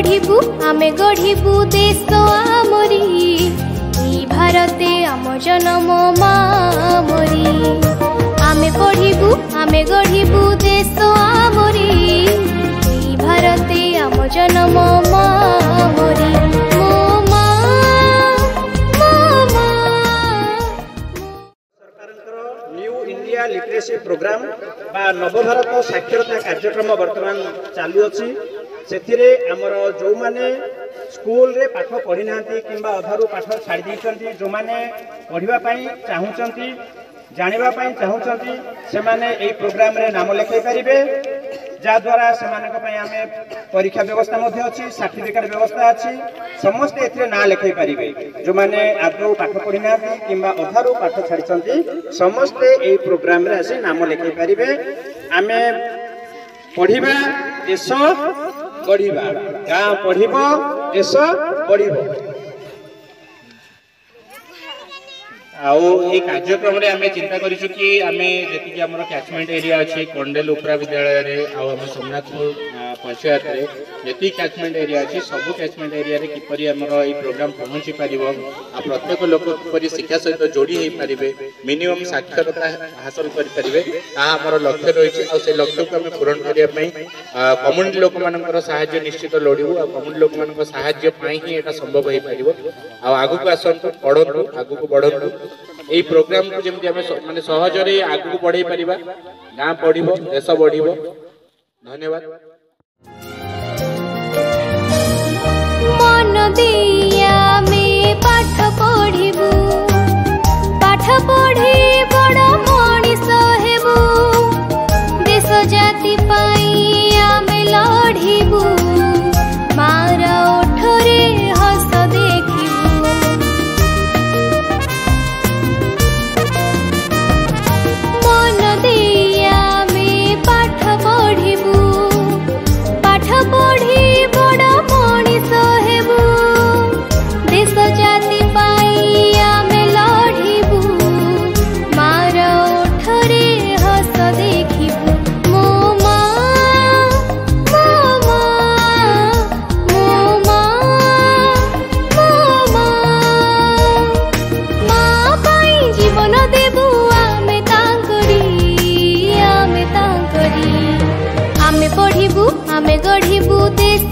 पढ़िबू आमे गढ़िबू देश आमरी ई भारते आम जन्म मामरी आमे पढ़िबू आमे गढ़िबू देश आमरी ई भारते आम जन्म मामरी न्यू इंडिया लिटरेसी प्रोग्राम बा नवभारत साक्षरता कार्यक्रम वर्तमान चालू अच्छी से आमर जो माने स्कूल रे पाठ पढ़ी ना किंबा अधारू पाठ छाड़ी देइछन्ती जो माने पढ़ाई चाहूँगी जानापी चाहूँगी से माने एई प्रोग्राम रे नाम लिखाई पारे जहाद्वारा से आम परीक्षा व्यवस्था अच्छी सर्टिफिकेट व्यवस्था अच्छी समस्ते ए ना लिखाई पारे जो मैंने आदौ पाठ पढ़ी ना कि अधारू पाठ छाड़ी समस्ते यही प्रोग्राम रे आसी नाम लिखाई पारे आम पढ़ा देश गढ़ा गाँ पढ़ देश बढ़ कार्यक्रम आम चिंता करूँ कि आम जी आम कैचमेंट एरिया अच्छी कंडेल उपरा विद्यालय आम सोमनाथपुर पंचायत में जी कैचमेंट एरिया अच्छी सब कैचमेंट एरिया किपरि आमर ये प्रोग्राम पहुँची पार प्रत्येक लोक किपरि शिक्षा सहित जोड़ी हो पारे मिनिमम साक्षरता हासिल करें आमर लक्ष्य रही है लक्ष्य को आम पूरण करने कम्युनिटी लोक मान साहाय्य निश्चित लोड़ू कम्युनिटी लोक मान साहाय्य ही यहाँ संभव हो पार आगू आसतु पढ़ु आगू बढ़ु यही प्रोग्राम को जमी माने सहजरे आगू बढ़े पारिबा गाँ बढ़ देश बढ़ धन्यवाद। मन दिया में पाठ पढ़िबू पाठ पढ़ी बड़ मनीष हेबू देश जाति पाई आमे लढ़िबू मार ओठरे हस देखिबू मन दिया में पाठ पढ़िबू पाठ पढ़ी बड़ मनीष हेबू देश जाति पाई आमे लढ़िबू मार ओठरे हस देखिबू मो माँ मो माँ पाई जीवन देबू आमे तांकरी आमे पढ़िबू आमे गढ़िबू देश